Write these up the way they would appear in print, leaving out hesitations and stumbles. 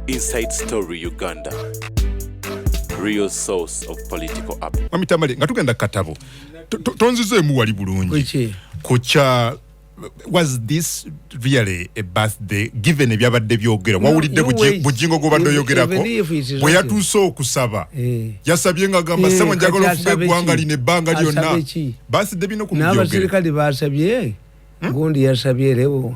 Inside Story Uganda. Real source of political up. Mami Tamale, nga tugenda katabo. Tonzizeemu wali bulungi. Kucha, was this really a birthday given ebyabadde byogera? Wawulidde bujingo gobadde oyogerako? Bwe yatuuse okusaba. Yasabye nga gamba sebo njagala ofuge eggwanga lino ebbanga lyonna. Birthday bino ku byogera. N'abaserikale baasabye. Gundi yasabye leo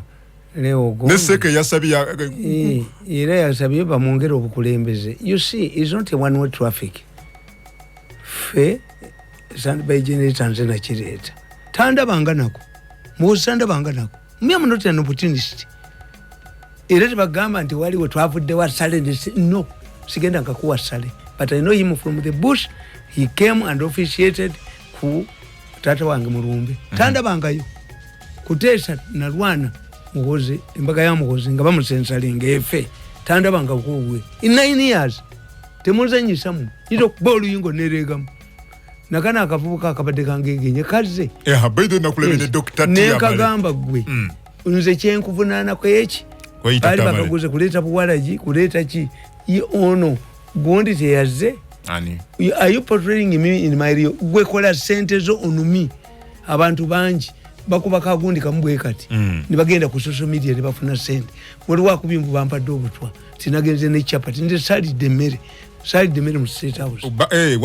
Gundi. Neseke yasabye era yasabye bamwongere obukulembeze. You see, it's not a one-way traffic. Fe by generator nzena kireta. Tanda banganako. Musanda banganako. Me am not an opportunist. Era bagamba nti waliwo twavudde wasale no. Sigenda nkakuwa sale. But I know him from the bush. He came and officiated ku tata wange Murumbi. Tanda bangayo. Kutesa na Rwana muhoze embaga ya muhoze nga bamusensalinga efe tanda banga kuwe in 9 years temuzanyisa mu nito bolu yingo neregamu nakana akavubuka akabadde kangegenye kaze habaido nakulebe ne Dr. Tamale ne kagamba gwe unze kyenkuvunana ko echi bali bakaguze kuleta buwalaji kuleta ki ono gondi teyaze ani are you portraying me in my real gwe kola sentezo onumi abantu banji bakuba kagundi kambwe kati nibagenda ku social media nibafuna sente wali wakubimbu bampadde obutwa tinagenze ne chapati nde sali de mere mu state house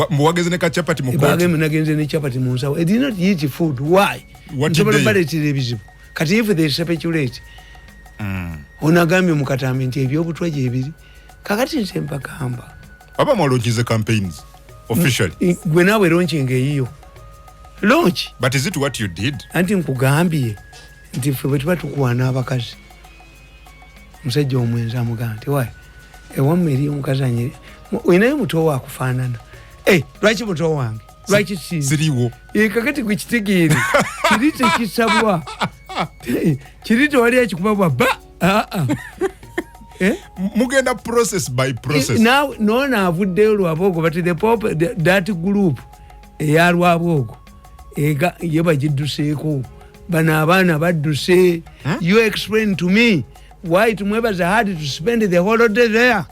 mwageze ne ka chapati mu court nagenze ne chapati mu nsawo I did not eat food why what did they television kati if they speculate onagamye mu katambi nti ebyobutwa je ebiri kakati nsempa kamba aba mwalonchize campaigns officially gwe nawe launching eyo launch. But is it what you did? Anti nkugambye nti ffe bwe tuba tukuwana abakazi musajja omwenzi amugamba nti wayi ewammwe eri omukazi anyeri oyinayo muto waakufaanana lwaki muto wange lwaki siriwo kakati gwe kitegeere kiri tekisabwa kiri tewali akikubabwa ba mugenda process by process noona avuddeyo lwaboogo but the pop that group eya lwaboogo ega yeba jidduseeko bana abaana badduse you explain to me why Tumwebaze had to spend the holiday there.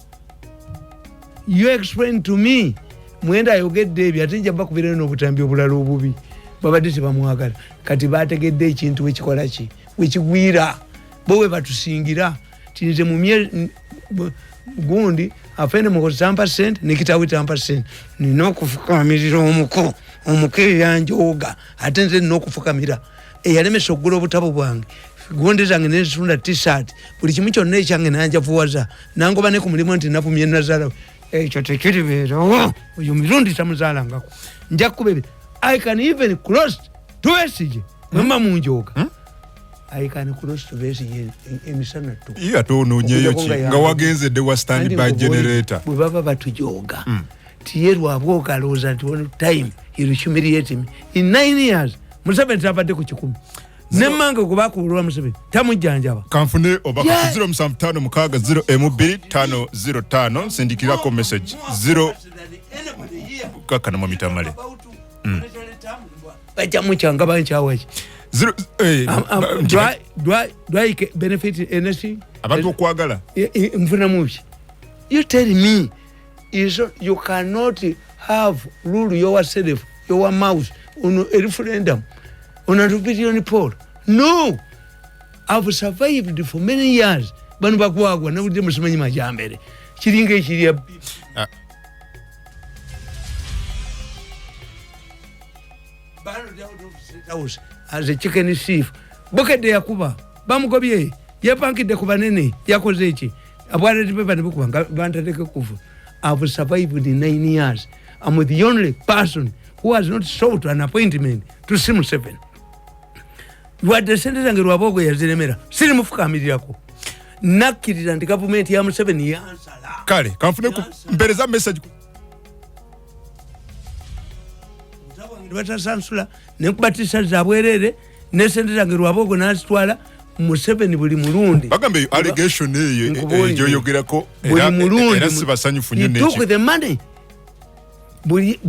You explain to me mwenda ayogedde ebyo ate njaba kubeera n'obutambi obulala obubi babadde tebamwagala kati baategedde ekintu wekikola ki wekigwira bowe batusingira tinze mumye gundi afende mukozi 10% nikitawe 10% nino kufukamirira omuke yanjoga ate nze n'okufukamira eyalemesa oggula obutabo bwange gundi zange nesunda t-shirt buli kimu kyonna ekyange nanjavuwaza nangoba ne ku mulimu nti napumye nazala ekyo tekiribeerawo oyo Mirundi tamuzaalangako nja kubebe I can even cross to Esige mama munjoga I can cross to Esige emisana tu iya tonoonyeyo ki nga wagenze de wa stand by generator bwe baba batujoga tiyerwa abwoga alowooza nti one time he'll humiliate me in 9 years Museveni tabadde ku 10 nemmange kubakulwa Museveni tamujjanjaba kanfune obaka 075 sindikirako message 0 kaka na Mami Tamale bajamuchanga banchawachi 0 do I benefit anything abantu okwagala mfuna mubi you tell me is you cannot have rule yourself your mouth on a referendum on a opinion poll. No, I've survived for many years. Banu bakwagwa na udde musimanyi majambere kiringa ekiriya banu down of state house as a chicken thief bokede yakuba bamugobye yapankide ku banene yakoze eki abwale tipepa nebukubanga bantateke kufu. I've survived in 9 years. I'm the only person who has not sought an appointment to Sim 7. You are the senator and Rwabogo Yazimera. Simufukamirako. Nakiri and the government Yam 7 years. Kale, confident Bereza message. What a sansula, Nebatisa Zawere, Nessenator and Rwabogo Nastwala, Museveni buli Murundi. Bagambe allegation yogerako Murundi funye neki. Took the money. Buli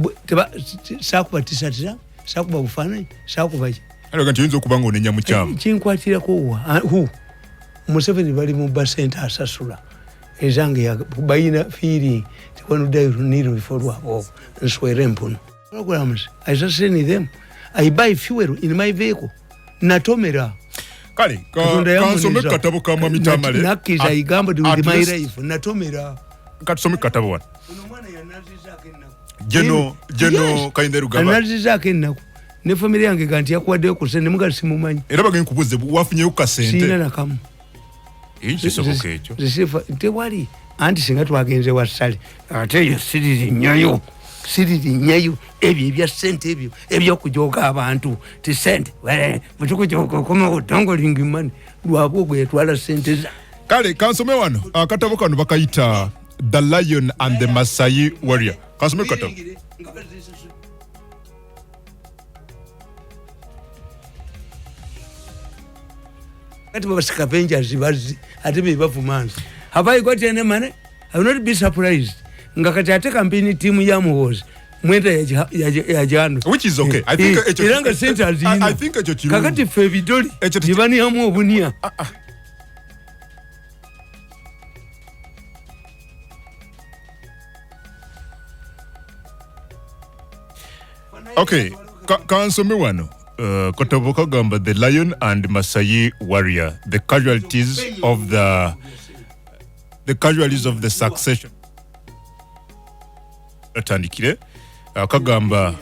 sakubatisatira, sakuba bufana, sakuba. Alo nti yinzo kubango nenya mukyama. Kinkwatira ko who Museveni bali mu basenta asasula. ezange bayina feeling tewanuddayo runiro before lwabo nswere mpuno programs I sustain them. I buy fuel in my vehicle natomera kale kansome katabo ka Mami Tamale nakiza igamba with my life natomera katusome katabo wana jeno kainderu gaba anazizake nako ne family yange ganti yakwadde ku sente mugali simumanyi era bageni kubuze wafunye ku kasente sina nakamu inchi sokoke ekyo zisifa tewali anti singa twagenze wasale ate yo siriri nyayo ebyo ebya sente ebyo kujoga abantu ti sente butukujoga koma udongo lingimani lwabo gwe twala sente za kale kansome wano akatabo kano bakayita The Lion and the Masai Warrior kansome katabo kati babasika Avengers bazi ate be bavumanzi have I got any money? I will not be surprised nga kati ate kampeni team ya muhozi mwenda ya jano which is okay I think iranga center azina I think echo chiru kakati fe bidoli jibani hamu obunia okay kansome wano katabo kagamba The Lion and Masai Warrior the casualties of the succession atandikire kagamba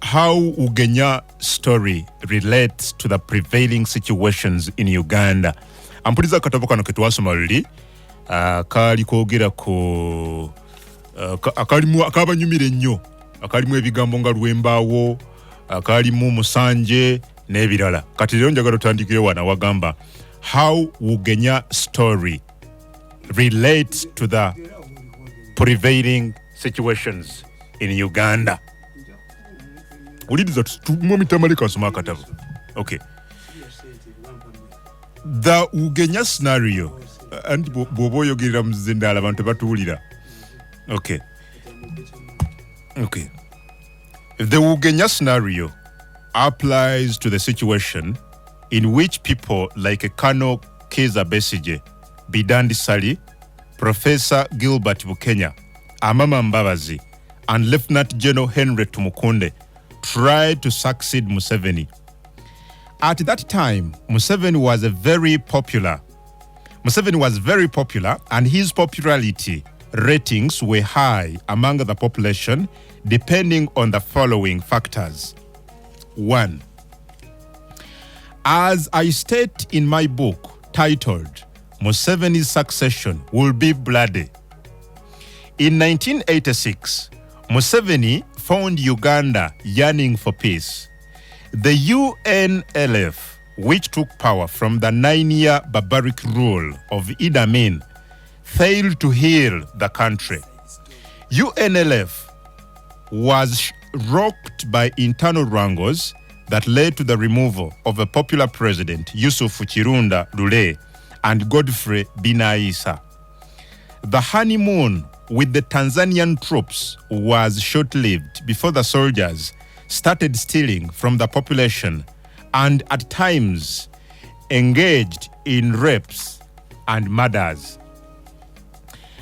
how Ugenya story relates to the prevailing situations in Uganda. Ampuliza katabo kano ketwasoma luli kali kwogera ko akalimu akabanyumire nnyo akalimu ebigambo nga lwembaawo akalimu musanje n'ebirala kati lero njagala tutandikire wana wagamba how Ugenya story relates to the prevailing situations in Uganda. Ulidza Mami Tamale kasoma katabo. Okay. The Ugenya scenario and bobo yogira mzindala abantu batuulira. Okay. The Ugenya scenario applies to the situation in which people like Colonel Kizza Besigye, Bidandi Sali, Professor Gilbert Bukenya, Amama Mbabazi, and Lieutenant General Henry Tumukunde tried to succeed Museveni. At that time, Museveni was very popular, and his popularity ratings were high among the population, depending on the following factors. 1. As I state in my book titled Museveni's Succession Will Be Bloody, in 1986, Museveni found Uganda yearning for peace. The UNLF, which took power from the 9-year barbaric rule of Idi Amin, failed to heal the country. UNLF was rocked by internal wrangles that led to the removal of a popular president, Yusuf Chirunda Lule, and Godfrey Binaisa. The honeymoon with the Tanzanian troops was short-lived before the soldiers started stealing from the population and at times engaged in rapes and murders.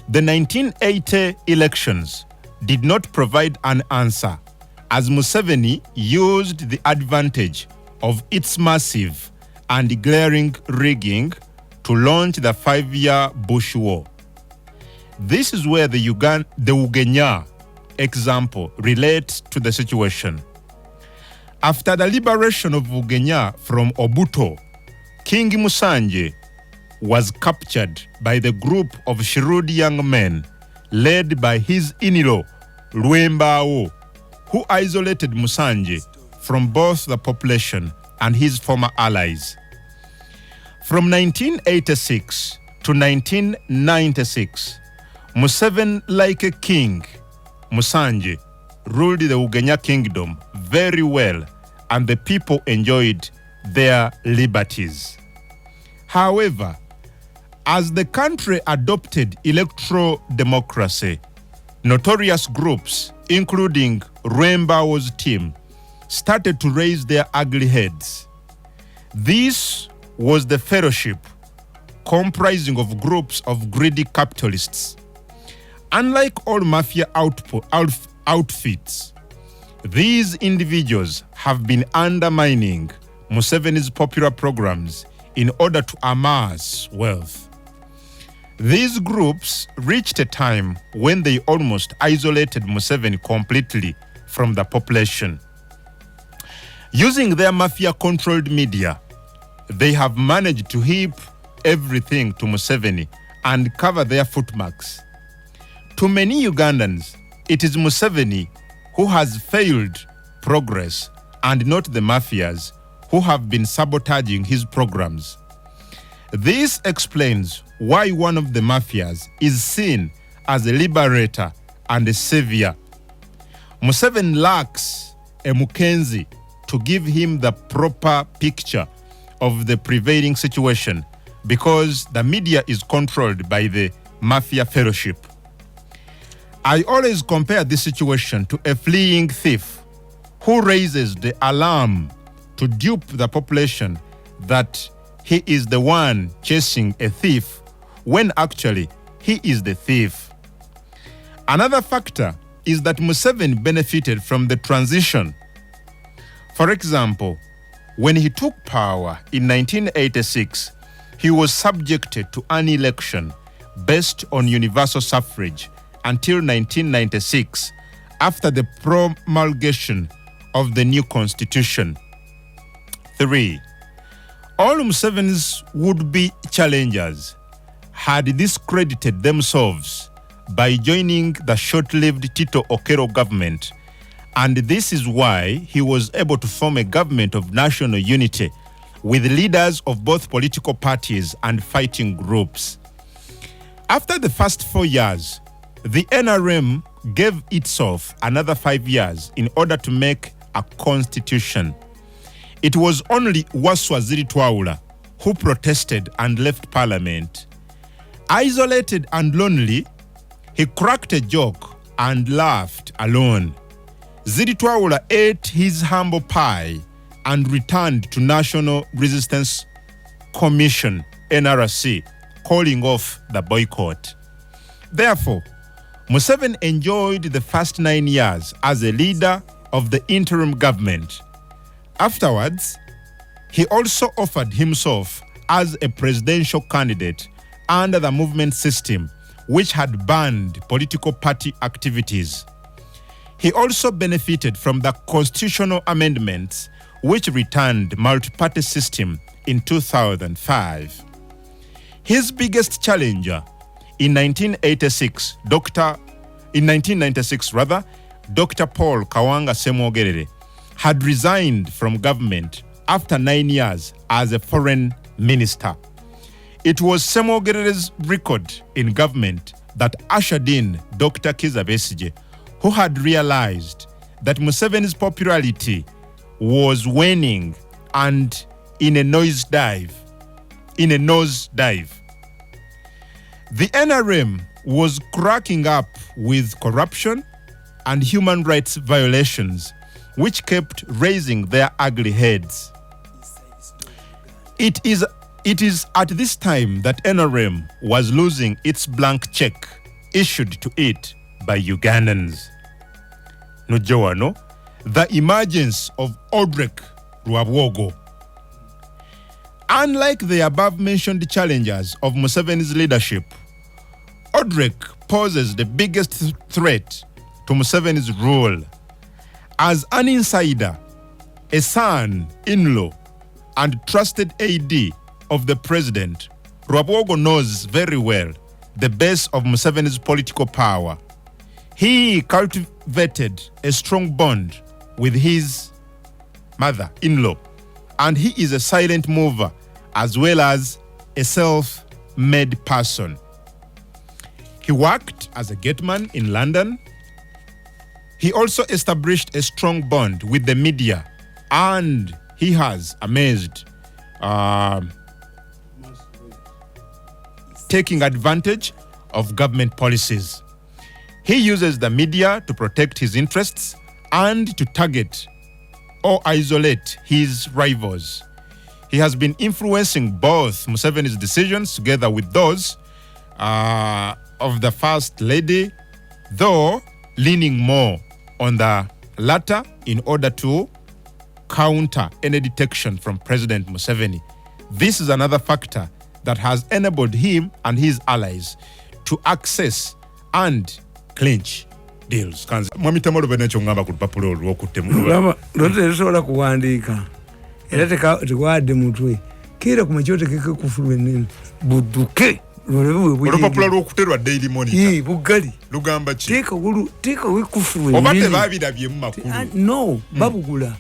The 1980 elections did not provide an answer, as Museveni used the advantage of its massive and glaring rigging to launch the 5-year Bush War. This is where the Ugenya example relates to the situation. After the liberation of Ugenya from Obuto, King Musanje was captured by the group of shrewd young men led by his in-law, Lwembaawo, who isolated Musanje from both the population and his former allies. From 1986 to 1996, Museveni, like a king, Musanje ruled the Ugenya kingdom very well and the people enjoyed their liberties. However, as the country adopted electoral democracy, notorious groups, including Lwembaawo's team, started to raise their ugly heads. This was the fellowship comprising of groups of greedy capitalists. Unlike all mafia outfits, these individuals have been undermining Museveni's popular programs in order to amass wealth. These groups reached a time when they almost isolated Museveni completely from the population. Using their mafia-controlled media, they have managed to heap everything to Museveni and cover their footmarks. To many Ugandans, it is Museveni who has failed progress and not the mafias who have been sabotaging his programs. This explains why one of the mafias is seen as a liberator and a savior. Museveni lacks a Mukenzi to give him the proper picture of the prevailing situation because the media is controlled by the mafia fellowship. I always compare this situation to a fleeing thief who raises the alarm to dupe the population that he is the one chasing a thief when actually he is the thief. Another factor is that Museveni benefited from the transition. For example, when he took power in 1986, he was subjected to an election based on universal suffrage until 1996, after the promulgation of the new constitution. 3. All Museveni's would-be challengers had discredited themselves by joining the short-lived Tito Okello government, and this is why he was able to form a government of national unity with leaders of both political parties and fighting groups. After the first 4 years, the NRM gave itself another 5 years in order to make a constitution. It was only Waswa Ziri who protested and left parliament. Isolated and lonely, he cracked a joke and laughed alone. Ziri ate his humble pie and returned to National Resistance Commission, NRC, calling off the boycott. Therefore, Museveni enjoyed the first 9 years as a leader of the interim government. Afterwards, he also offered himself as a presidential candidate under the movement system, which had banned political party activities. He also benefited from the constitutional amendments which returned multi-party system in 2005. His biggest challenger in 1996, Dr. Paul Kawanga Ssemwogerere had resigned from government after 9 years as a foreign minister. It was Ssemwogerere's record in government that ushered in Dr. Kizza Besigye, who had realized that Museveni's popularity was waning and in a nosedive. The NRM was cracking up with corruption and human rights violations, which kept raising their ugly heads. It is at this time that NRM was losing its blank check issued to it by Ugandans. Nujawano, the emergence of Odrek Rwabwogo. Unlike the above-mentioned challengers of Museveni's leadership, Odrek poses the biggest threat to Museveni's rule. As an insider, a son-in-law, and trusted AD of the president, Rwabwogo knows very well the base of Museveni's political power. He cultivated a strong bond with his mother-in-law, and he is a silent mover as well as a self-made person. He worked as a gateman in London. He also established a strong bond with the media, and he has amazed, taking advantage of government policies. He uses the media to protect his interests and to target or isolate his rivals. he has been influencing both Museveni's decisions together with those of the First Lady, though leaning more on the latter in order to counter any detection from President Museveni. This is another factor that has enabled him and his allies to access and clinch deals. Mwami Tamale benecho ngamba ku lupapula olwokutte mu. Lotesobola kuwandiika era tekwadde mutwe kera ku machote keke kufulwe nini budduke olupapula lwokuterwa Daily Monitor bugali lugamba ki teeka wekufulwe obadde baabirabyemu makulu no babugula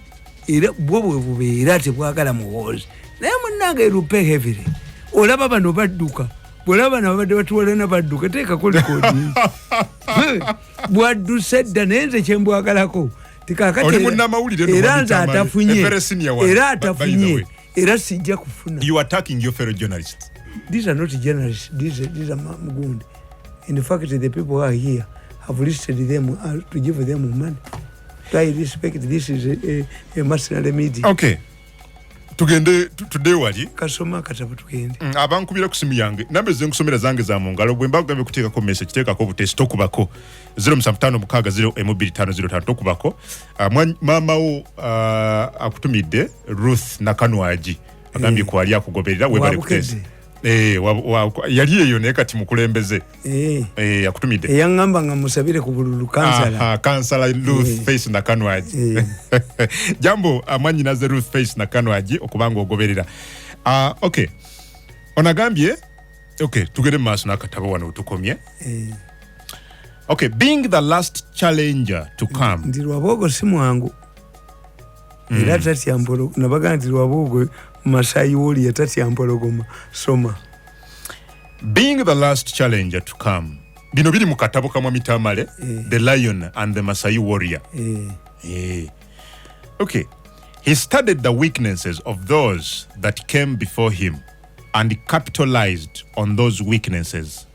era bwobwe bubeera tebwagala muwoozi naye munnange erupe heavily olaba bano badduka bwolaba nabadde batuwalana badduka teekako likodi bwadduse dda naye nze kyembwagalako era nze atafunye era sijja kufuna. You are attacking your fellow journalists. These are not journalists, these are Mugundi. In fact, the people who are here have listed them to give them money. I respect this is a mercenary media. Okay. Tugende today wali kasoma katabu tugende abankubira kusimu yange nambe ze nkusomera zange za mungalo bwe mbagambe kuteeka ko message teeka ko butest tokubako 075 tokubako mama wo akutumidde Ruth Nakanwaji agambye ko ali akugoberera webale kutest yali eyo ne kati mukulembeze akutumidde yangamba nga musabire ku bululu kansala kansala Ruth Face Nakanwaji jambo amanyi naze Ruth Face Nakanwaji okubanga ogoberera okay onagambye okay tugere maso nakatabo wano tukomye okay being the last challenger to come ndi Lwabogo simwangu era tati ambolo nabaga ndi Lwabogo Masai woli yatati ampologoma soma being the last challenger to come bino biri mukatabo kamwa Tamale the lion and the Masai warrior okay he studied the weaknesses of those that came before him and capitalized on those weaknesses.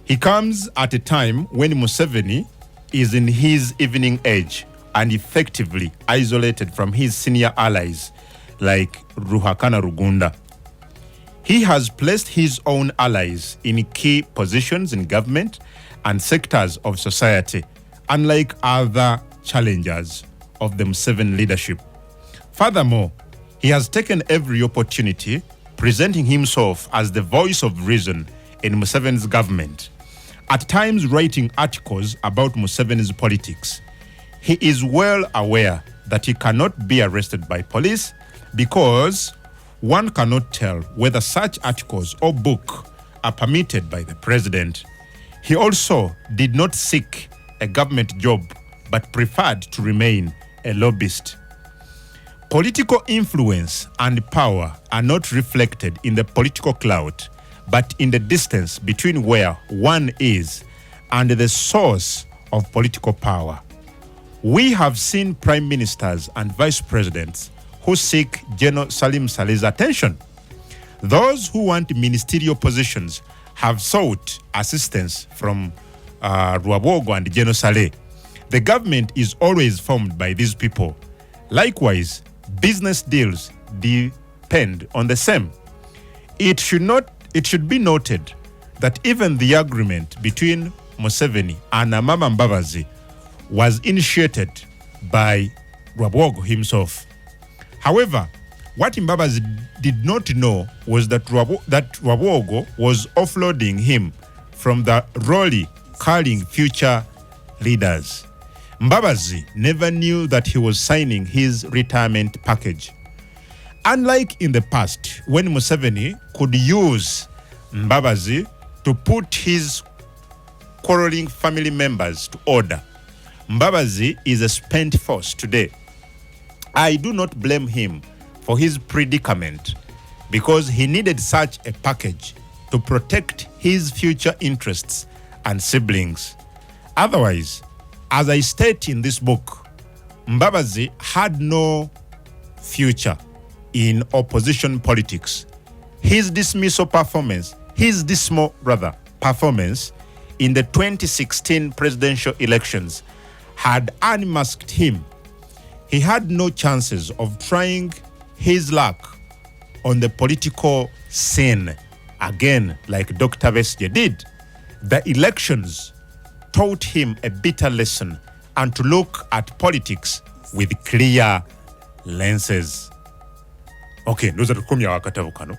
He comes at a time when Museveni is in his evening age and effectively isolated from his senior allies like Ruhakana Rugunda. He has placed his own allies in key positions in government and sectors of society, unlike other challengers of the Museveni leadership. Furthermore, he has taken every opportunity, presenting himself as the voice of reason in Museveni's government, at times writing articles about Museveni's politics. He is well aware that he cannot be arrested by police because one cannot tell whether such articles or book are permitted by the president. He also did not seek a government job but preferred to remain a lobbyist. Political influence and power are not reflected in the political clout, but in the distance between where one is and the source of political power. We have seen prime ministers and vice presidents who seek General Salim Saleh's attention. Those who want ministerial positions have sought assistance from Lwabogo and General Saleh. The government is always formed by these people. Likewise, business deals depend on the same. It should be noted that even the agreement between Museveni and Amama Mbabazi was initiated by Lwabogo himself. However, what Mbabazi did not know was that Lwabogo was offloading him from the role carrying future leaders. Mbabazi never knew that he was signing his retirement package. Unlike in the past, when Museveni could use Mbabazi to put his quarreling family members to order, Mbabazi is a spent force today. I do not blame him for his predicament because he needed such a package to protect his future interests and siblings. Otherwise, as I state in this book, Mbabazi had no future in opposition politics. His dismal performance in the 2016 presidential elections had unmasked him. He had no chances of trying his luck on the political scene again, like Dr. Besje did. The elections taught him a bitter lesson and to look at politics with clear lenses. Okay, ndoza tukomya wakatabu kano.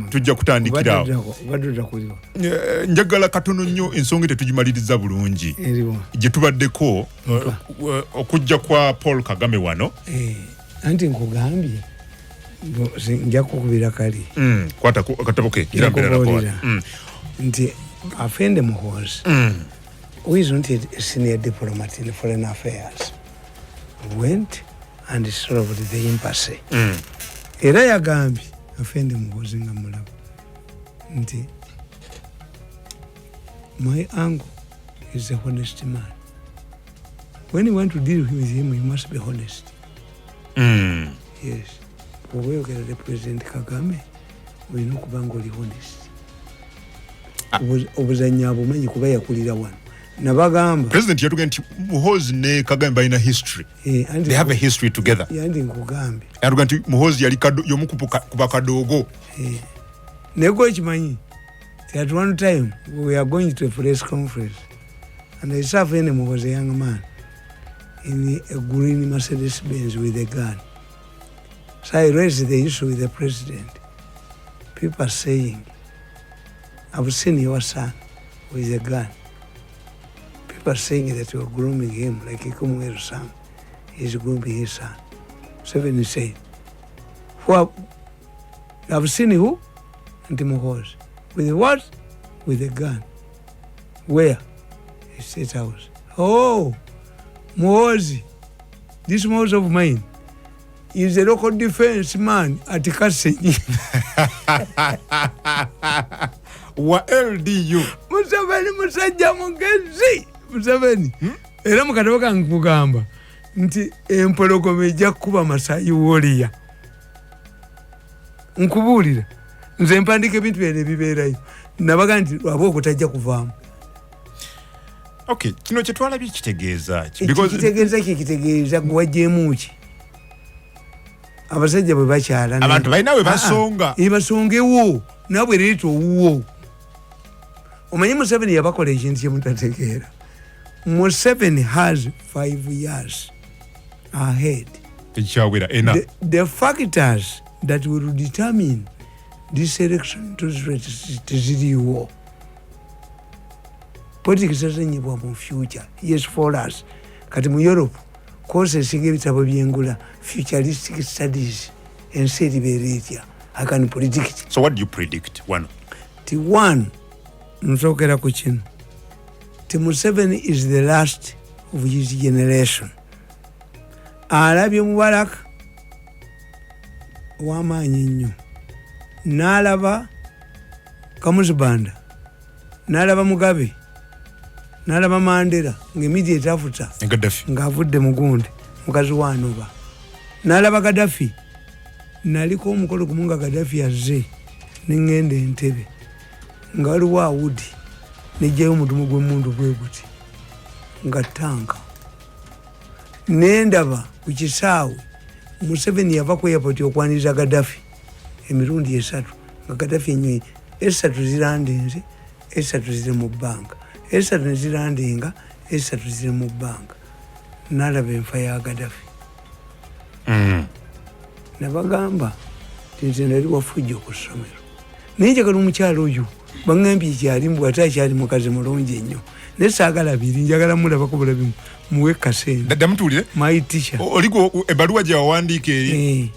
Tujja kutandikira awo. Njagala katono nnyo ensonga tetugimaliriza bulungi. Gye tubaddeko okujja kwa Paul Kagame wano. Anti nkugambye nja kukubira kali. Kwata katabo ke kirambira rakwa. Nti Afende Muhoozi, who is not a senior diplomat in foreign affairs, went and solved the impasse. Era yagambye Afende Muhoozi nga mulaba nti my uncle is a honest man. When you want to deal with him, you must be honest. Yes. Obweyogera the President Kagame, olina okuba ng'oli honest. Obuzanya bumanyi kuba yakulira wano. Nabagamba President yatuga nti Muhoozi ne Kagame balina history. They have a history together. Yandi nkugambe. Yatuga nti Muhoozi yali yomu kuba kadogo. Nego ekimanyi. At one time we are going to a press conference and I saw Afende Muhoozi, a young man, in a green Mercedes Benz with a gun. So I raised the issue with the president. People are saying, I've seen your son with a gun. People are saying that you're grooming him like a Kumweru son. He's grooming his son. Seven said, I've seen who? And Muhoozi. With what? With a gun. Where? He State House. Oh, Muhoozi. This Muhoozi of mine is a local defense man at Kasenyi. Wa LDU. Museveni musajja mugezi. Museveni. Era mukatabo kankugamba nti empologome ejja kuba Masai Warrior. Nkubuulira. Nze mpandika ebintu byonna ebibeerayo. Nabaga nti lwaba okutajja kuvaamu. Okay, kino kye twalabye kitegeeza ki? Because kitegeeza gwajjeemu ki? Abasajja bwe bakyala abantu balina we basonga. Basongewo nabwe leeta owuwo. Omanyi Museveni yabakola ekintu kye mutategeera. Museveni has 5 years ahead. Tekyawera ena. The factors that will determine this election teziriwo. Politics ezenyibwa mu future. Yes, for us. Kati mu Europe, courses ng'ebitabo byengula futuristic studies ensi eribeera etya. I can predict it. So what do you predict? One, nsokera ku kino. Museveni is the last of his generation. Alabye Mubarak w'amaanyi nnyo. N'alaba Kamuzibanda. N'alaba Mugabe. N'alaba Mandela ng'immediate after ng'avudde mu gundi mukazi wa Anoba. N'alaba Gaddafi. Naliko omukolo gumu nga Gaddafi azze ne ŋŋenda Entebbe nga waliwo Awudi nejjayo omudumu gw'emmundu bwe guti nga tanka. N'endaba ku kisaawe Museveni yava ku airport okwaniriza Gaddafi emirundi 3 nga Gaddafi ennyonyi 3 zirandinze 3 ziri mu bbanka 3 ne zirandinga 3 ziri mu bbanka. N'alaba enfa ya Gaddafi. Nabagamba nti nali wafujja ku ssomero naye njagala omukyalo oyo baŋŋambye ekyali mbw ate akyali mukazi mulungi ennyo naye saagala biri njagala mulabako bulabimu muwe kasente. Dda mutuulire my teacher oliko ebbaluwa gye wawandiika eri.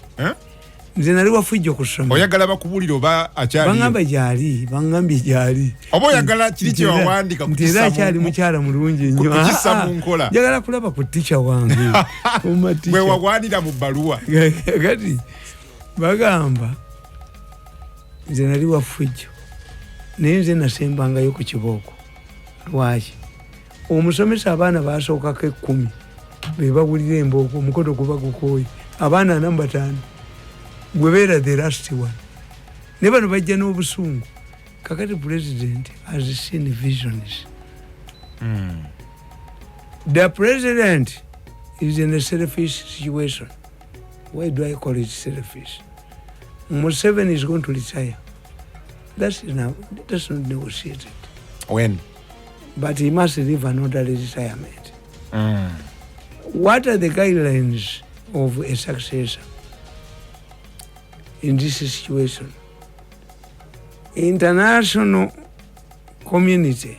Nze nali wafujja ku ssomero. Oyagala bakubuulire oba akyali? Baŋŋambye gyali. Oba oyagala kiri kye wawandiika ku kisa? Nti era akyali mukyala mulungi nnyo. Kukisa mu nkola. Njagala kulaba ku teacher wange. Bwe wawanira mu bbaluwa. Kati bagamba nze nali wafujjo naye nze nasembangayo ku kibooko. Lwaki? Omusomesa abaana basookako 10 be bawulira embooko omukono guba gukooye. Abaana 45 gwe beera the last one. Ne bano bajja n'obusungu. Kakati president has seen visions. The president is in a selfish situation. Why do I call it selfish? Museveni is going to retire. That's not negotiated. When? But he must leave an orderly retirement. What are the guidelines of a successor in this situation? International community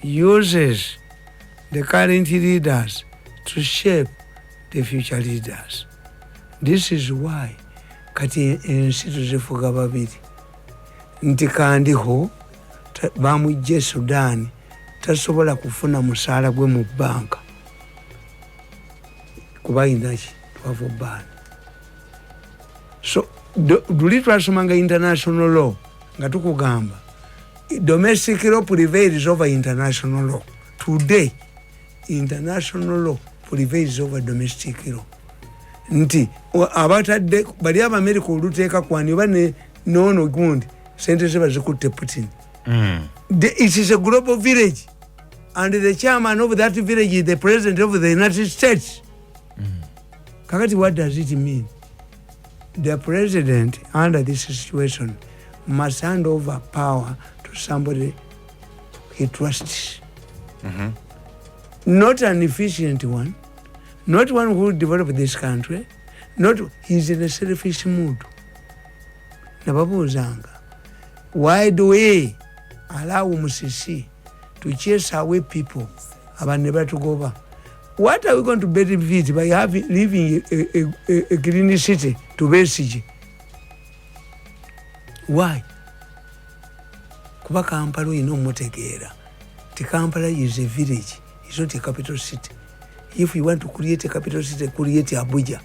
uses the current leaders to shape the future leaders. This is why kati ensi tuzifuga babiri nti kandiho bamujje Sudan tasobola kufuna musaala gwe mu banka kuba inaki twavu ban. So duli twasomanga international law nga tukugamba domestic law prevails over international law. Today international law prevails over domestic law. Nti abatadde bali America oluteeka kwani bane nono gundi sentence bazikutte Putin. It is a global village and the chairman of that village is the president of the United States. Kakati, what does it mean? The president under this situation must hand over power to somebody he trusts. Not an efficient one, not one who will develop this country, he's in a selfish mood. Nababuzanga, why do we allow Musisi to chase away people about never to go back? What are we going to benefit by living a green city to Besiji? Why? Kuba Kampala ino mutegeera. Kampala is a village, it's not a capital city. If you want to create a capital city, create Abuja.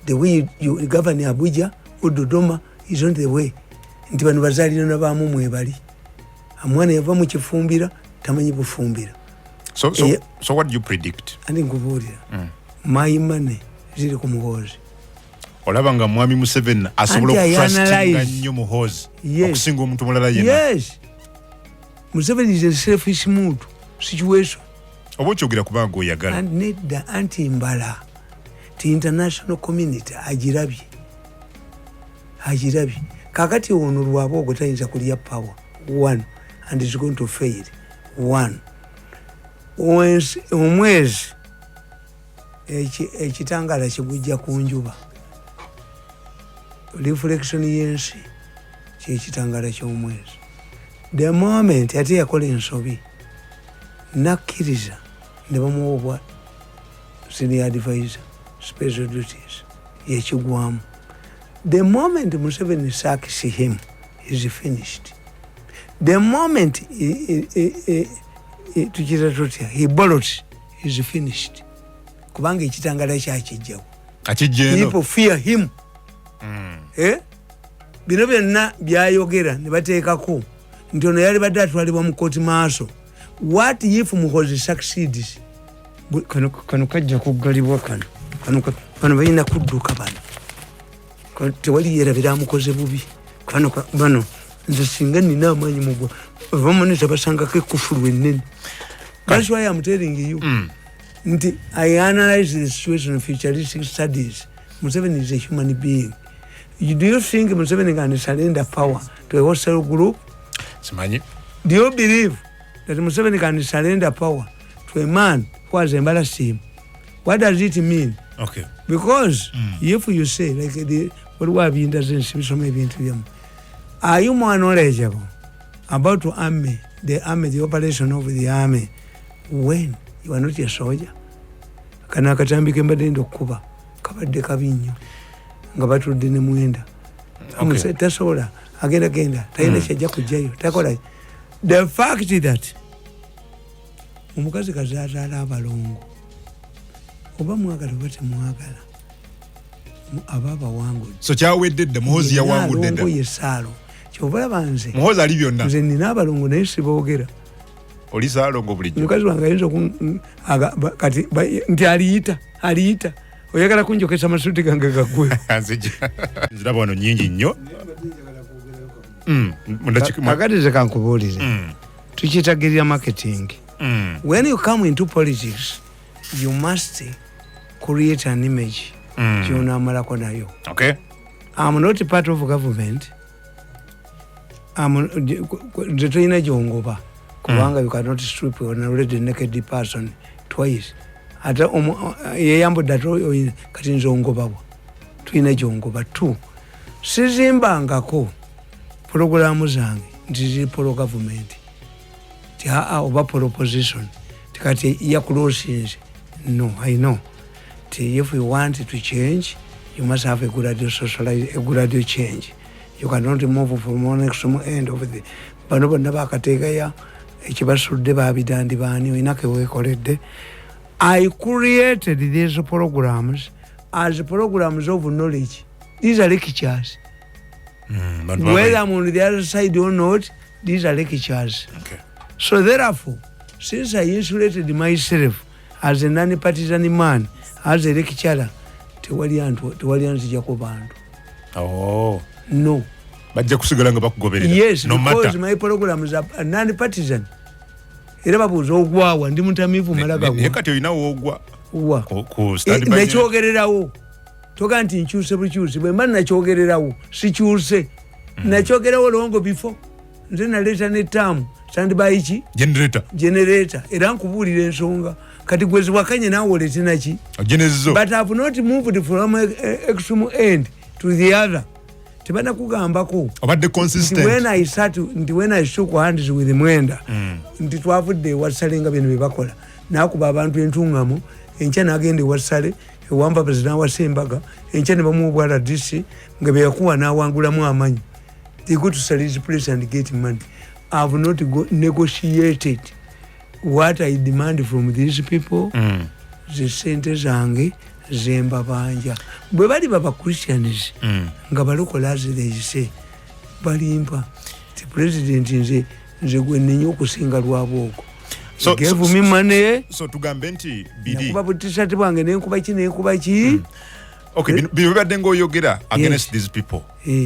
The way you govern Abuja or Dodoma is not the way. Nti bano bazalina nabamu mwebali. Amwana yava mu kifumbira tamanyi bufumbira. So what do you predict? Andi nkubuulira. My money ziri ku Muhoozi. Olaba nga mwami Museveni asobola okutrustinga nnyo Muhoozi okusinga omuntu mulala yenna. Yes. Museveni is a selfish mood situation. Oba okyogera kubanga oyagala. And nedda anti mbala. The international community agirabye. Kakati ono lwaboogo tayinza kulya power. One. And it's going to fail. One. Omwezi ekitangala kigujja ku njuba. Reflection y'ensi kyekitangala ky'omwezi. The moment ate yakola ensobi nakkiriza ne bamuwa senior advisor special duties yekigwamu. The moment Museveni sacks him is finished. The moment he borrows is finished. Kubanga ekitangala kyakijjawo. People fear him. Bino byonna byayogera ne bateekako nti ono yali badde atwalibwa mu kooti maaso. What if Muhoozi succeeds? Kano kajja kuggalibwa kano balina kudduka bano. Tewali yerabira amukoze bubi. Bano nze singa nina amaanyi mugwa bamonita basangako ekufulu ennene. That's why I'm telling you. Nti I analyze the situation of futuristic studies. Museveni is a human being. Do you think Museveni can surrender power to a hostile group? Simanyi. Do you believe that Museveni can surrender power to a man who has embarrassed him? What does it mean? Okay. Because if you say, like what we have been doing, are you more knowledgeable about the army, the operation of the army, when you are not a soldier? Kana katambi kembade ndo kuba kabadde kabinyo nga batudde ne mwenda. Okay. Tasobola agenda tayina kyajja kujjayo takola. The fact that omukazi kazaala abalongo oba mwagala oba temwagala ababa wangu. So kyawedde dda Muhoozi yawangudde dda. Yesaalo kyobala banze Muhoozi ali byonna. Nze nina abalongo naye siboogera. Oli saalongo bulijjo. Mukazi wange ayinza kati nti aliyita oyagala kunjokesa amasuuti gange gagwe. Nziraba wano nnyingi nnyo. Kakati nze kankubuulire. Tukiyitagirira marketing. When you come into politics, you must create an image. Kyonaamalako nayo. Okay. I'm not part of government. Jetuna jongoba. Kubanga you cannot strip on already naked person twice. Ata yeyambo dato kati nzongoba. Tuina jongoba 2. Sizimbangako programu zange ndizi polo government. Tia oba polo position. Tikati ya close. No, I know. If we want to change, you must have a gradual socialize, a gradual change. You cannot move from one extreme end of the Banabakategaya, Echibasude Babidan Divani, Inake corrected. I created these programs as programs of knowledge. These are lectures. Whether I'm on the other side or not, these are lectures. Okay. So therefore, since I insulated myself as a non-partisan man, as a lecturer, Tewalian Jacobandu. Oh. No. But Jakusigalanga Bakugoberida. Yes, no because matter. My programs are non-partisan. Erababuzo ogwawa ndi mutamivu malaga gwa. Nekati oyina ogwa. Wa. Ku study by. Nachogererawo. Toka nti nkyuse bukyuse bwe mani nachogererawo sikyuse. Nachogererawo longo before. Nze naleta ne term stand by chi generator era nkubulira ensonga kati gwezi wakanye nawo olete naki genezo. But I have not moved from extreme end to the other. Tibana kugambako obadde consistent. When I shook hands with Mwenda nti twavudde wasalenga bino bebakola nakuba abantu entungamo encha nagende wasale ewamba president wasembaga encha ne bamubwala DC ngabe yakuwa nawangulamu amanyi. They go to sell his place and get money. I have not negotiated what I demand from these people. The sente zange zemba banja. Bwe bali baba Christians nga balokola they say balimpa the president nze gwe nenyo okusinga lwaboko. So gave me money. So tugambe nti bidi. Kuba t-shirt bwange nenkuba ki. Okay, bibadde ng'oyogera against these people.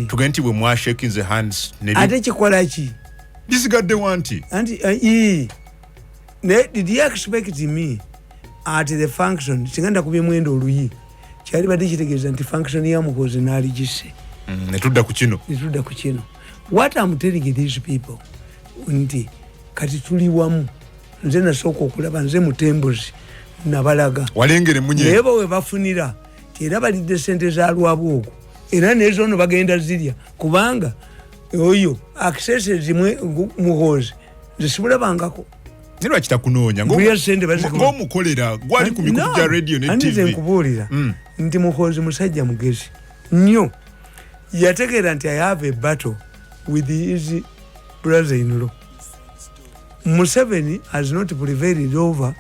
Tugenti bwe mwa shaking the hands ne ate kikola ki? Disigadde wanti. Did you expect me at the function? Singanda kubye mwendo oluyi. Kyali badde kitegeeza nti function ya mukozi nali gisse. Netudda ku kino. What I'm telling these people nti kati tuli wamu. Nze nasooka okulaba nze mutembuzi nabalaga. Walengere munye. Nebo we bafunira. Era balidde sente za lwabwoko. Era nezo no bagenda zirya. Kubanga oyo access zimwe muhozi. Zisibula bangako. Nirwa kitakunoonya ng'omukolera gwali ku mikutu gya radio ne TV. Andize nkubulira nti muhozi musajja mugezi nnyo yategeera nti I have a battle with his brother-in-law. Museveni has not prevailed over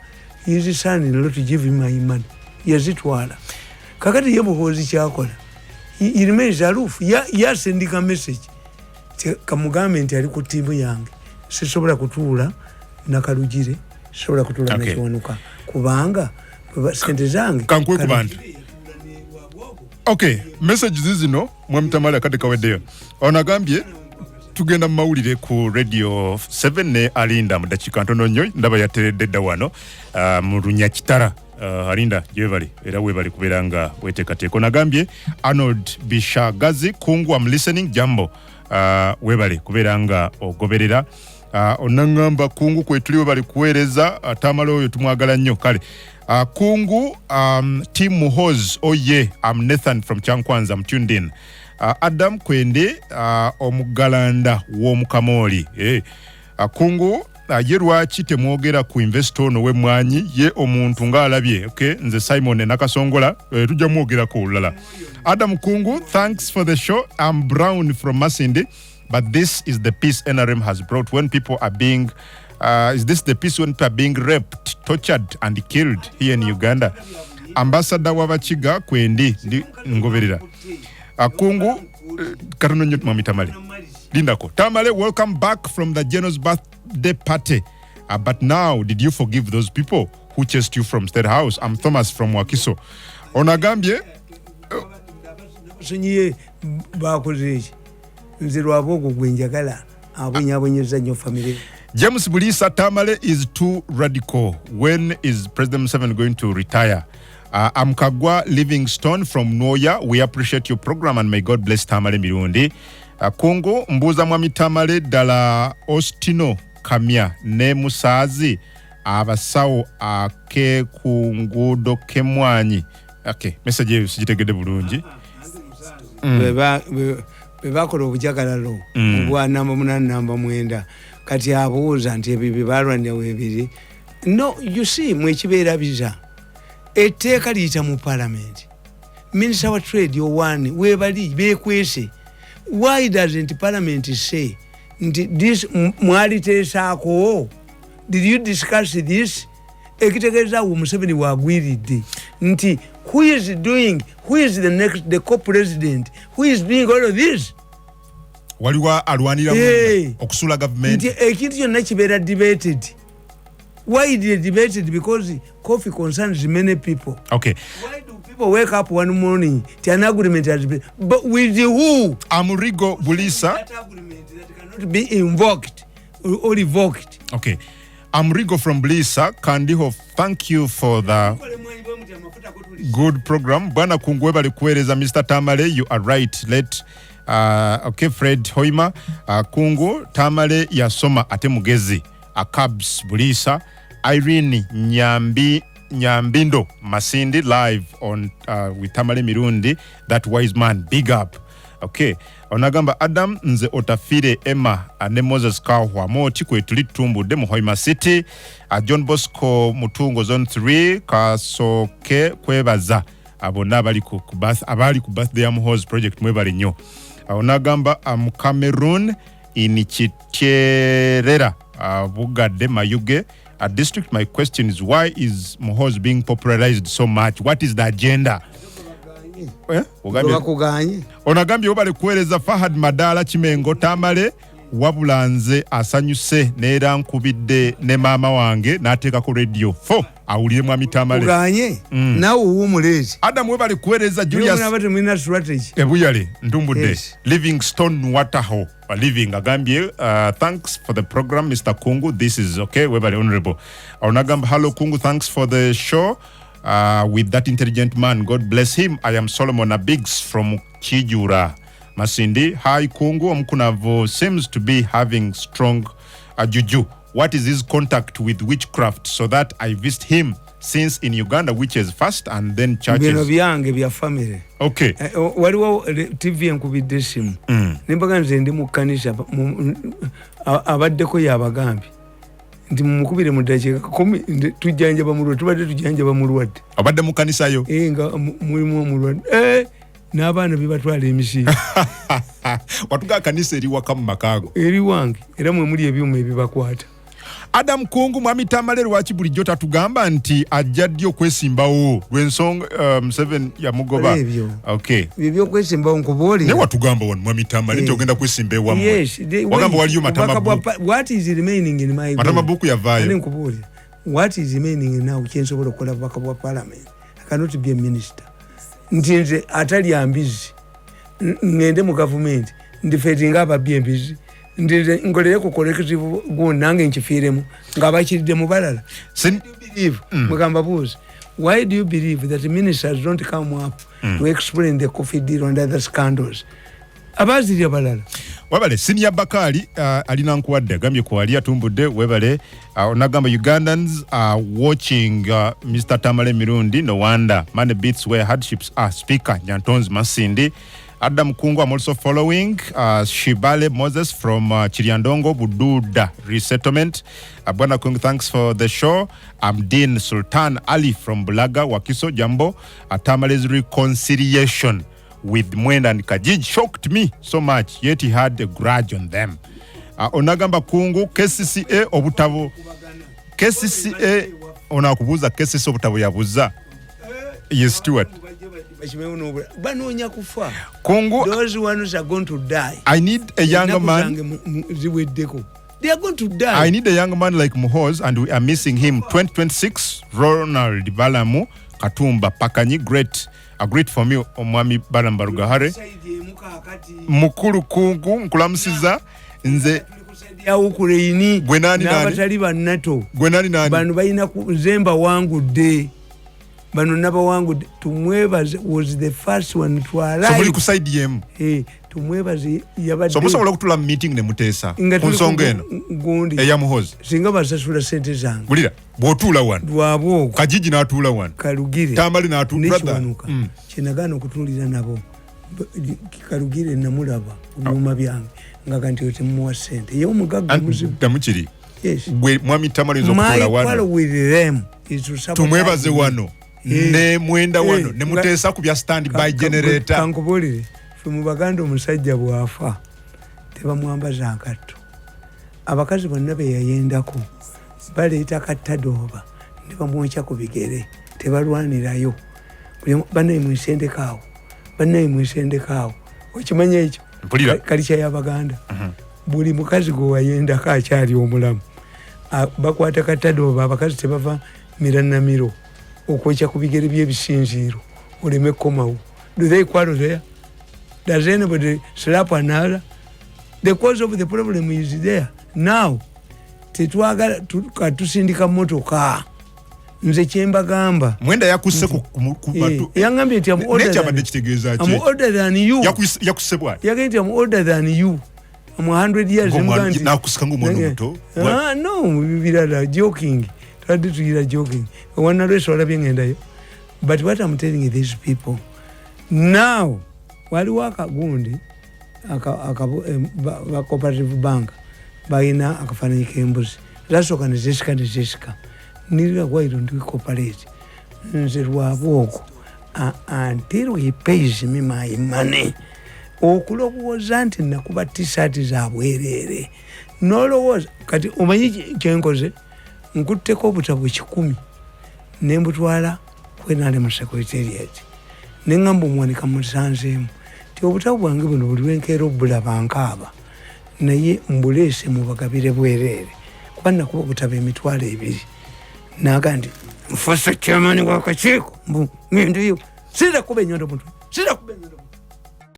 his son-in-law to give him my money. Yazitwala. Kakati ye muhozi kyakola. He remains aloof. Yasendika message. Kamugambe nti ali ku timu yange. Sisobola kutuula nakalugire. Sisobola kutuula nakiwanuka. Kubanga sente zange. Kankwe ku bantu. Okay, message zizino Tamale kati kaweddeyo. Onagambye tugenda mu mawulire ku radio 7 ne alinda mu dakiika ntono nnyo ndaba yateredde dda wano mu Lunyakitara. Alinda jevali era webali kubeera nga weteekateeka. Onagambye Arnold Bishagazi kungu am listening jambo webali kubeera nga ogoberera. Onangamba kungu kwetuli webali kuweereza Tamale oyo tumwagala nnyo kale. Kungu Team Muhoz oye I'm Nathan from Chankwanza I'm tuned in. Adam Kwende omugalanda w'omukamoli. Kungu ye lwaki temwogera ku investor ono w'emmwanyi ye omuntu ng'alabye. Okay, nze Simon Nakasongola tujja mwogerako olulala. Adam Kungu, thanks for the show. I'm Brown from Masindi, but this is the peace NRM has brought when people are being is this the peace when people are being raped, tortured and killed here in Uganda? Ambassador Wabachiga Kwendi ndi ngoberera. Kungu katono nnyo mami Tamale. Lindako. Tamale, welcome back from the Geno's birthday party. But now, did you forgive those people who chased you from State House? I'm Thomas from Wakiso. Onagambye. Sunye bakoze nziro abogo gwenjagala abonyabonyeza nnyo family. James Bulisa, Tamale is too radical. When is President Museveni going to retire? Amkagwa Livingstone from Noya, we appreciate your program and may God bless Tamale Mirundi. Kungu mbuza mwami Tamale dala Ostino Kamya ne Musazi abasawo ake kungudo kemwanyi. Okay, message sijitegede bulungi. Beba kola obujagalalo obwa namba 8 namba 9 kati abuuza nti ebibi balwanya webiri. No, you see mwekibeera biza etteeka liyita mu parliament. Minister wa trade one webali bekwese. Why doesn't parliament say this mwaliteesaako? Did you discuss this? Ekitegeeza Museveni wagwiridde nti who is the next co-president, who is doing all of this? Waliwa alwanira okusula government. Nti ekintu kyonna kibeera debated. Why is it debated? Because coffee concerns many people. Okay. Why do people wake up one morning to an agreement has been, but with who? Amurigo Bulisa. That agreement that cannot be invoked or revoked. Okay. Amrigo from Bulisa, Kandiho, thank you for the good program. Bwana Kungweba likueleza Mr. Tamale, you are right. Okay, Fred Hoima, Kungu, Tamale yasoma ate mugezi. Akabs Bulisa, Irene Nyambindo Masindi live on with Tamale Mirundi, that wise man, big up. Okay, onagamba Adam nze otafire Emma ne Moses Kahwa moti kwetuli tumbudde mu Hoima City. John Bosco Mutungo zone 3 kasoke kwebaza abonna abali ku birthday Muhozi project mwebali nnyo. Onagamba Cameroon inichiterera bugadde Mayuge district. My question is, why is Muhozi being popularized so much? What is the agenda? Onagambye obale kueleza Fahad Madala Chimengo Tamale wabulanze asanyuse neera nkubidde ne mama wange nateeka ku radio 4 awulire mwami Tamale uganye nawe uwumulezi Adam webale kueleza Julius ebuyale ndumbudde yes. Livingstone Wataho living agambye thanks for the program Mr. Kungu, this is okay. Webale honorable onagamba hello Kungu, thanks for the show. With that intelligent man, God bless him. I am Solomon Abigs from Kijura Masindi. Hi Kungu, Omkunavo seems to be having strong juju. What is his contact with witchcraft so that I visit him since in Uganda witches first and then churches? Bino byange bya family. Okay. Waliwo TV enkubidde simu. Nimbaga nze ndi mu kanisa abaddeko yabagambi. Ndi mukubire mu dakiika 10 tujjanjaba mulwadde tubadde tujjanjaba mulwadde abadde mu kanisa yo nga mulimu mulwadde n'abaana bibatwala emisiiro watuga kanisa eri waka mu makaago eri wange era mwe muli ebyuma ebibakwata. Adam Kungu mwami Tamale Lwaki bulijjo tatugamba nti ajja ddi okwesimbawo lw'ensonga 7 ya mugoba. Okay. Bibyo kwesimbawo nkubooli. Ne watugamba wano mwami Tamale nti ogenda kwesimba ewammwe. Yes. Wagamba waliyo matamabuku. What is remaining in my matamabuku yavaayo. Nkubooli. What is remaining now kyensobola okukola bubaka bwa parliament? I cannot be a minister. Nti atali ambizi. Ngende mu government. Ndifetinga ababbi embizi. Ngolere ku collective go nange nkifiiremu ng'abakiridde mu balala. Mugamba buuzi, why do you believe that ministers don't come up to explain the coffee deal and other scandals? Abazirya balala. Webale Senior Bakali alina nkuwadde agambye ku wali atumbudde webale onagamba Ugandans are watching Mr. Tamale Mirundi, no wonder money beats where hardships are. Speaker Nyantonzi Masindi. Adam Kungu, I'm also following Shibale Moses from Chiriandongo Bududa Resettlement. Bwana Kungu, thanks for the show. I'm Dean Sultan Ali from Bulaga Wakiso Jambo. Tamale's reconciliation with Mwenda and Kajij shocked me so much, yet he had a grudge on them. Onagamba Kungu, KCCA obutabo. KCCA onakubuza KCCA obutabo yabuza. Yes, Stuart. Kungu, those ones are going to die. I need a younger man. They are going to die. I need a young man like Muhozi, and we are missing him. 2026, Ronald Balamu, Katumba, Pakanyi, great for me, Omwami Balamba Rugahare. Mukuru Kungu, Nkulamusiza, nze. Ya ukureini, Gwenani nani? Nabatali ba NATO. Gwenani nani? Banu bayina kuzemba wangu de. bano nabawangudde. Tumwebaze was the first one to arrive. So muli ku side yemu. Tumwebaze yabadde. So musobola okutula meeting ne muteesa ku nsonga eno eya Muhoozi. Singa basasula sente zange. Bulira bw'otuula wano. Lwabo. Kajiji n'atuula wano. Kalugire. Tamale n'atuula. Kinagaana okutuulira nabo. Kalugire namulaba obuuma byange nga kanti otemuwa ssente ye omugagga muzibu tamukiri. Yes. Gwe mwami Tamale z'okutuula wano. Tumwebaze wano ne mwenda wano ne muteesa ku bya stand by generator. Kankubulire fe mu Baganda omusajja bw'afa tebamwambaza nkatto. Abakazi bonna be yayendako baleeta kattadooba ne bamwokya ku bigere tebalwanirayo. Bannaye mwisendekaawo. Bannaye mwisendekaawo. Okimanya ekyo? Kalicha y'Abaganda. Buli mukazi gwe wayendako akyali omulamu. Bakwata kattadooba abakazi tebava miranamiro okwokya ku bigere by'ebisinziiro oleme kkomawo. Do they quarrel there? Does anybody slap another? The cause of the problem is there. Now, tetwagala katusindika motoka. Nze kyembagamba. Mwenda yakusse ku batu. Yangambye nti am older than you. Yakusse bwa. Yagambye nti am older than you. I'm 100 years. Nakusika ng'omwana omuto. No, birala joking. Twadde tugira joking. Wana lweso walabye ngendayo. But what I'm telling these people, now, waliwo akagundi aka cooperative bank balina akafaananyi k'embuzi. Lasooka ne Jessica. Nilira why don't we cooperate? Nze lwabwoko until he pays me my money. Okulowooza nti nakuba t-shirt za bwereere. Nolowooza kati omanyi kyenkoze nkutteko obutabo 10 ne mbutwala kwenale mu secretariat. Ne ngamba omwanika musanzeemu ti obutabo bwange buno buli lwenkeera obulaba nkaaba naye mbuleese mubagabire bwereere kuba nakuba obutabo emitwalo 2. Naga nti nfuuse chairman w'akakiiko ngendeyo sira kuba ennyondo muntu sira kuba ennyondo